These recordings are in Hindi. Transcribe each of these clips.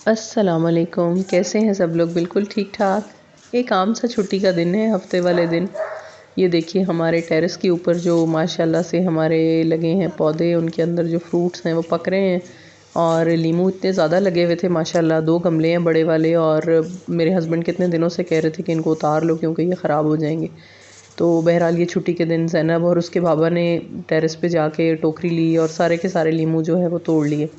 अस्सलामुअलैकुम, कैसे हैं सब लोग? बिल्कुल ठीक ठाक। एक आम सा छुट्टी का दिन है, हफ्ते वाले दिन। ये देखिए हमारे टेरेस के ऊपर जो माशाल्लाह से हमारे लगे हैं पौधे, उनके अंदर जो फ्रूट्स हैं वो पक रहे हैं। और लीमू इतने ज़्यादा लगे हुए थे माशाल्लाह, 2 गमले हैं बड़े वाले। और मेरे हस्बैंड कितने दिनों से कह रहे थे कि इनको उतार लो क्योंकि ये ख़राब हो जाएंगे। तो बहरहाल ये छुट्टी के दिन ज़ैनब और उसके बाबा ने टेरेस पे जाके टोकरी ली और सारे के सारे लीमू जो है वो तोड़ लिए।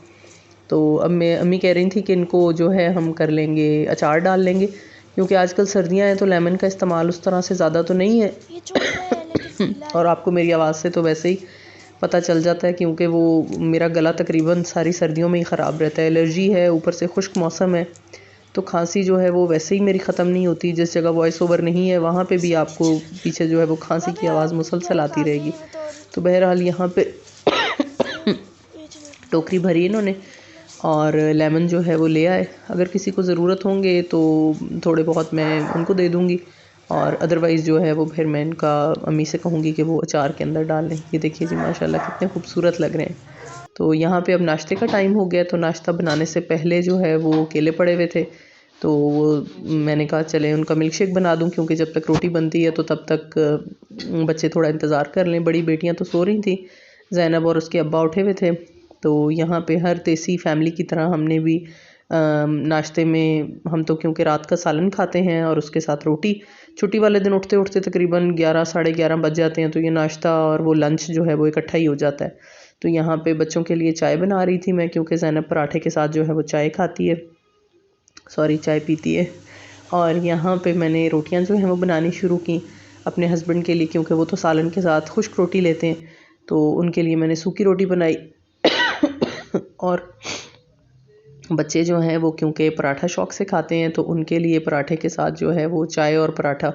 तो अब मैं अम्मी कह रही थी कि इनको जो है हम कर लेंगे, अचार डाल लेंगे, क्योंकि आजकल सर्दियां हैं तो लेमन का इस्तेमाल उस तरह से ज़्यादा तो नहीं है। ये छोटा है लेकिन फीला और है। आपको मेरी आवाज़ से तो वैसे ही पता चल जाता है, क्योंकि वो मेरा गला तकरीबन सारी सर्दियों में ही ख़राब रहता है। एलर्जी है, ऊपर से खुश्क मौसम है, तो खांसी जो है वो वैसे ही मेरी ख़त्म नहीं होती। जिस जगह वॉइस ओवर नहीं है वहाँ पे भी आपको पीछे जो है वो खांसी की बाबे आवाज़ आप मुसलसल क्या आती खा के रहेगी। तोड़ तो तोड़ बहरहाल यहाँ पे ये चलो टोकरी भरी इन्होंने और लेमन जो है वो ले आए। अगर किसी को ज़रूरत होंगे तो थोड़े बहुत मैं उनको दे दूँगी, और अदरवाइज़ जो है वो फिर मैं इनका अम्मी से कहूँगी कि वो अचार के अंदर डाल लें। ये देखिए जी माशाल्लाह कितने खूबसूरत लग रहे हैं। तो यहाँ पे अब नाश्ते का टाइम हो गया, तो नाश्ता बनाने से पहले जो है वो केले पड़े हुए थे। तो वो मैंने कहा चले उनका मिल्क शेक बना दूँ, क्योंकि जब तक रोटी बनती है तो तब तक बच्चे थोड़ा इंतज़ार कर लें। बड़ी बेटियाँ तो सो रही थी, ज़ैनब और उसके अब्बा उठे हुए थे। तो यहाँ पे हर देसी फैमिली की तरह हमने भी नाश्ते में, हम तो क्योंकि रात का सालन खाते हैं और उसके साथ रोटी। छुट्टी वाले दिन उठते उठते तकरीबन 11 साढ़े 11 बज जाते हैं, तो ये नाश्ता और वो लंच जो है वो इकट्ठा ही हो जाता है। तो यहाँ पे बच्चों के लिए चाय बना रही थी मैं, क्योंकि ज़ैनब पराठे के साथ जो है वो चाय खाती है, सॉरी चाय पीती है। और यहाँ पे मैंने रोटियाँ जो हैं वो बनानी शुरू की अपने हस्बैंड के लिए, क्योंकि वो तो सालन के साथ खुश्क रोटी लेते हैं। तो उनके लिए मैंने सूखी रोटी बनाई। और बच्चे जो हैं वो क्योंकि पराठा शौक़ से खाते हैं, तो उनके लिए पराठे के साथ जो है वो चाय और पराठा,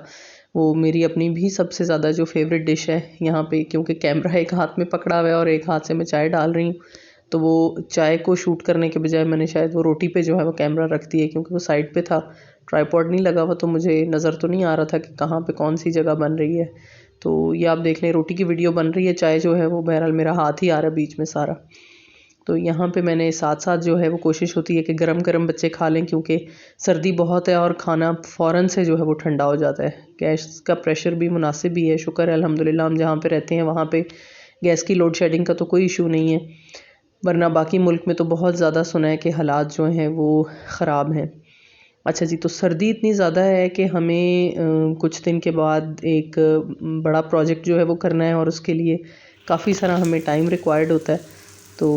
वो मेरी अपनी भी सबसे ज़्यादा जो फेवरेट डिश है यहाँ पे। क्योंकि कैमरा एक हाथ में पकड़ा हुआ है और एक हाथ से मैं चाय डाल रही हूँ, तो वो चाय को शूट करने के बजाय मैंने शायद वो रोटी पे जो है वो कैमरा रख दिया, क्योंकि वो साइड पे था, ट्राईपॉड नहीं लगा हुआ, तो मुझे नज़र तो नहीं आ रहा था कि कहाँ पे कौन सी जगह बन रही है। तो ये आप देख लें, रोटी की वीडियो बन रही है, चाय जो है वो बहरहाल मेरा हाथ ही आ रहा है बीच में सारा। तो यहाँ पे मैंने साथ साथ जो है वो कोशिश होती है कि गरम गरम बच्चे खा लें, क्योंकि सर्दी बहुत है और खाना फ़ौरन से जो है वो ठंडा हो जाता है। गैस का प्रेशर भी मुनासिब ही है, शुक्र है अल्हम्दुलिल्लाह हम जहाँ पे रहते हैं वहाँ पे गैस की लोड शेडिंग का तो कोई इशू नहीं है, वरना बाकी मुल्क में तो बहुत ज़्यादा सुना है कि हालात जो हैं वो ख़राब हैं। अच्छा जी, तो सर्दी इतनी ज़्यादा है कि हमें कुछ दिन के बाद एक बड़ा प्रोजेक्ट जो है वो करना है, और उसके लिए काफ़ी सारा हमें टाइम रिक्वायर्ड होता है। तो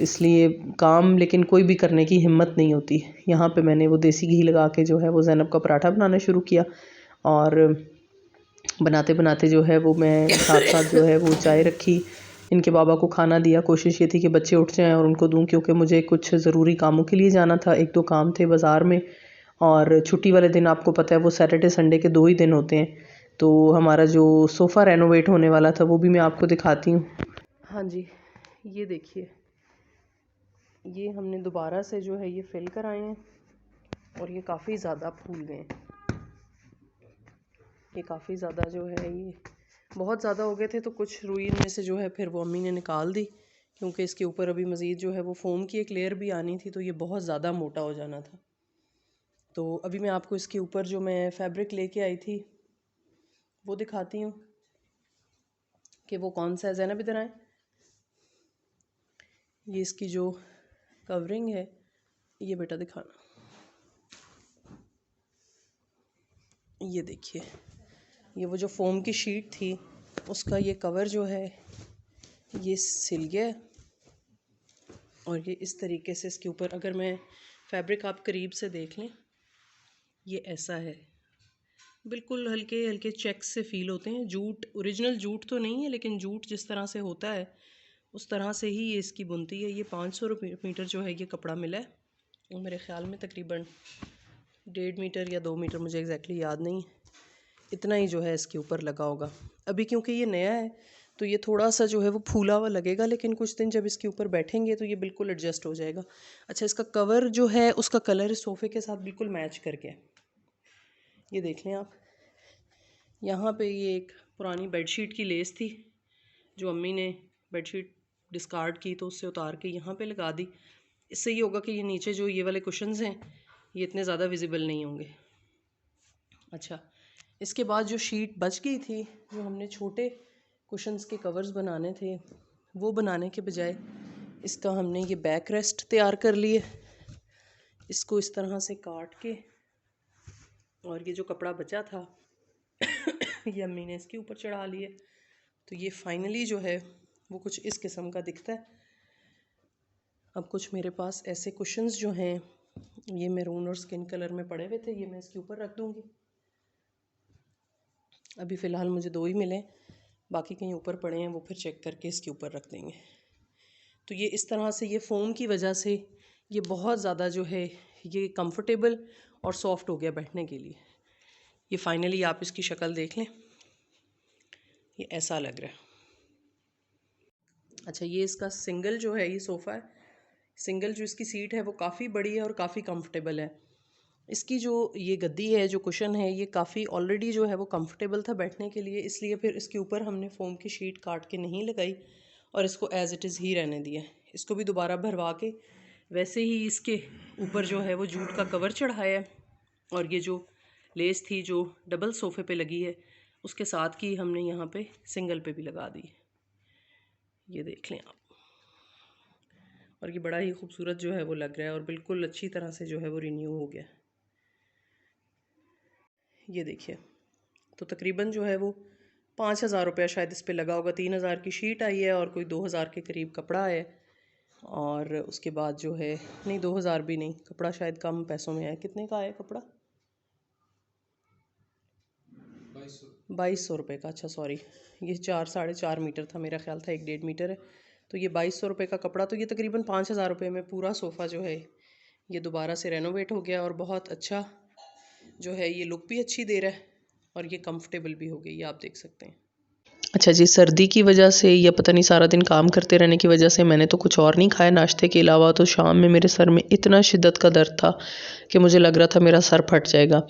इसलिए काम लेकिन कोई भी करने की हिम्मत नहीं होती। यहाँ पे मैंने वो देसी घी लगा के जो है वो ज़ैनब का पराठा बनाना शुरू किया, और बनाते बनाते जो है वो मैं साथ साथ जो है वो चाय रखी, इनके बाबा को खाना दिया। कोशिश ये थी कि बच्चे उठ जाएं और उनको दूं, क्योंकि मुझे कुछ ज़रूरी कामों के लिए जाना था, एक दो काम थे बाज़ार में। और छुट्टी वाले दिन आपको पता है वो सैटरडे संडे के 2 ही दिन होते हैं। तो हमारा जो सोफ़ा रेनोवेट होने वाला था वो भी मैं आपको दिखाती हूँ। हाँ जी, ये देखिए, ये हमने दोबारा से जो है ये फिल कराए हैं, और ये काफ़ी ज़्यादा फूल गए हैं। ये काफ़ी ज़्यादा जो है ये बहुत ज़्यादा हो गए थे, तो कुछ रुई में से जो है फिर वो अम्मी ने निकाल दी, क्योंकि इसके ऊपर अभी मज़ीद जो है वो फ़ोम की एक लेयर भी आनी थी, तो ये बहुत ज़्यादा मोटा हो जाना था। तो अभी मैं आपको इसके ऊपर जो मैं फैब्रिक लेके आई थी वो दिखाती हूँ कि वो कौन सा है। ज़ैनब इधर आए। ये इसकी जो कवरिंग है, ये बेटा दिखाना, ये देखिए, ये वो जो फ़ोम की शीट थी उसका ये कवर जो है ये सिल गया, और ये इस तरीके से इसके ऊपर, अगर मैं फैब्रिक आप करीब से देख लें, ये ऐसा है, बिल्कुल हल्के हल्के चेक्स से फ़ील होते हैं। जूट, ओरिजिनल जूट तो नहीं है, लेकिन जूट जिस तरह से होता है उस तरह से ही ये इसकी बुनती है। ये 500 मीटर जो है ये कपड़ा मिला है, और मेरे ख़्याल में तकरीबन 1.5 मीटर या 2 मीटर, मुझे एग्जैक्टली याद नहीं, इतना ही जो है इसके ऊपर लगा होगा। अभी क्योंकि ये नया है तो ये थोड़ा सा जो है वो फूला हुआ लगेगा, लेकिन कुछ दिन जब इसके ऊपर बैठेंगे तो ये बिल्कुल एडजस्ट हो जाएगा। अच्छा, इसका कवर जो है उसका कलर इस सोफ़े के साथ बिल्कुल मैच करके, ये देख लें आप। यहाँ पे ये एक पुरानी बेडशीट की लेस थी जो अम्मी ने बेडशीट डिस्कार्ड की, तो उससे उतार के यहाँ पे लगा दी। इससे ये होगा कि ये नीचे जो ये वाले कुशन्स हैं ये इतने ज़्यादा विजिबल नहीं होंगे। अच्छा, इसके बाद जो शीट बच गई थी, जो हमने छोटे कुशन्स के कवर्स बनाने थे, वो बनाने के बजाय इसका हमने ये बैक रेस्ट तैयार कर लिए। इसको इस तरह से काट के, और ये जो कपड़ा बचा था ये अम्मी ने इसके ऊपर चढ़ा लिए। तो ये फाइनली जो है वो कुछ इस किस्म का दिखता है। अब कुछ मेरे पास ऐसे कुशन्स जो हैं ये मैरून और स्किन कलर में पड़े हुए थे, ये मैं इसके ऊपर रख दूँगी। अभी फ़िलहाल मुझे 2 ही मिले, बाकी कहीं ऊपर पड़े हैं, वो फिर चेक करके इसके ऊपर रख देंगे। तो ये इस तरह से ये फ़ोम की वजह से ये बहुत ज़्यादा जो है ये कंफर्टेबल और सॉफ्ट हो गया बैठने के लिए। ये फाइनली आप इसकी शक्ल देख लें, ये ऐसा लग रहा है। अच्छा, ये इसका सिंगल जो है ये सोफ़ा है, सिंगल जो इसकी सीट है वो काफ़ी बड़ी है और काफ़ी कंफर्टेबल है। इसकी जो ये गद्दी है, जो कुशन है, ये काफ़ी ऑलरेडी जो है वो कंफर्टेबल था बैठने के लिए, इसलिए फिर इसके ऊपर हमने फ़ोम की शीट काट के नहीं लगाई और इसको एज़ इट इज़ ही रहने दिया। इसको भी दोबारा भरवा के वैसे ही इसके ऊपर जो है वो जूट का कवर चढ़ाया है, और ये जो लेस थी जो डबल सोफ़े पे लगी है उसके साथ की हमने यहाँ पे सिंगल पे भी लगा दी। ये देख लें आप, और ये बड़ा ही खूबसूरत जो है वो लग रहा है और बिल्कुल अच्छी तरह से जो है वो रिन्यू हो गया। ये देखिए, तो तकरीबन जो है वो 5,000 रुपया शायद इस पे लगा होगा। 3,000 की शीट आई है और कोई 2,000 के करीब कपड़ा है, और उसके बाद जो है, नहीं 2,000 भी नहीं, कपड़ा शायद कम पैसों में है। कितने का है कपड़ा? 2200 रुपये का। अच्छा सॉरी, ये 4-4.5 मीटर था, मेरा ख्याल था 1-1.5 मीटर है। तो ये 2200 रुपये का कपड़ा, तो ये तकरीबन 5,000 रुपये में पूरा सोफ़ा जो है ये दोबारा से रेनोवेट हो गया और बहुत अच्छा जो है ये लुक भी अच्छी दे रहा है और ये कंफर्टेबल भी हो गई, ये आप देख सकते हैं। अच्छा जी, सर्दी की वजह से या पता नहीं सारा दिन काम करते रहने की वजह से मैंने तो कुछ और नहीं खाया नाश्ते के अलावा। तो शाम में मेरे सर में इतना शिद्दत का दर्द था कि मुझे लग रहा था मेरा सर फट जाएगा।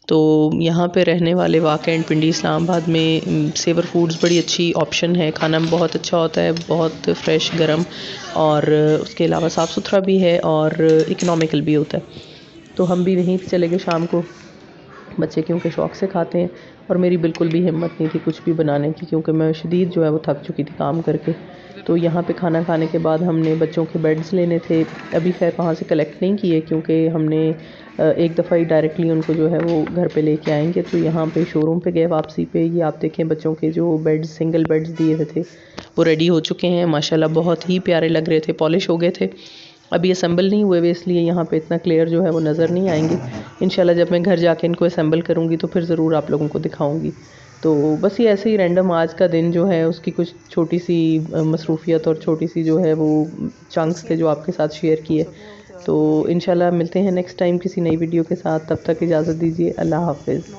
तो यहाँ पे रहने वाले वाक़ एंड पिंडी इस्लामाबाद में सेवर फूड्स बड़ी अच्छी ऑप्शन है, खाना बहुत अच्छा होता है, बहुत फ्रेश गर्म, और उसके अलावा साफ़ सुथरा भी है और इकनॉमिकल भी होता है। तो हम भी वहीं चले गए शाम को, बच्चे क्योंकि शौक़ से खाते हैं, और मेरी बिल्कुल भी हिम्मत नहीं थी कुछ भी बनाने की, क्योंकि मैं शदीद जो है वो थक चुकी थी काम करके। तो यहाँ पे खाना खाने के बाद हमने बच्चों के बेड्स लेने थे, अभी खैर वहाँ से कलेक्ट नहीं किए क्योंकि हमने एक दफ़ा ही डायरेक्टली उनको जो है वो घर पे लेके आएंगे। तो यहाँ पे शोरूम पे गए वापसी पे, ये आप देखें बच्चों के जो बेड्स, सिंगल बेड्स दिए हुए थे वो रेडी हो चुके हैं माशाल्लाह, बहुत ही प्यारे लग रहे थे, पॉलिश हो गए थे। अभी असेंबल नहीं हुए हुए, इसलिए यहाँ पे इतना क्लियर जो है वो नज़र नहीं आएंगे। इंशाल्लाह जब मैं घर जाके इनको असेंबल करूँगी तो फिर ज़रूर आप लोगों को दिखाऊँगी। तो बस ये ऐसे ही रैंडम आज का दिन जो है उसकी कुछ छोटी सी मसरूफ़ियत और छोटी सी जो है वो चंक्स थे जो आपके साथ शेयर किए। तो इंशाल्लाह मिलते हैं नेक्स्ट टाइम किसी नई वीडियो के साथ, तब तक इजाज़त दीजिए, अल्लाह हाफ़िज़।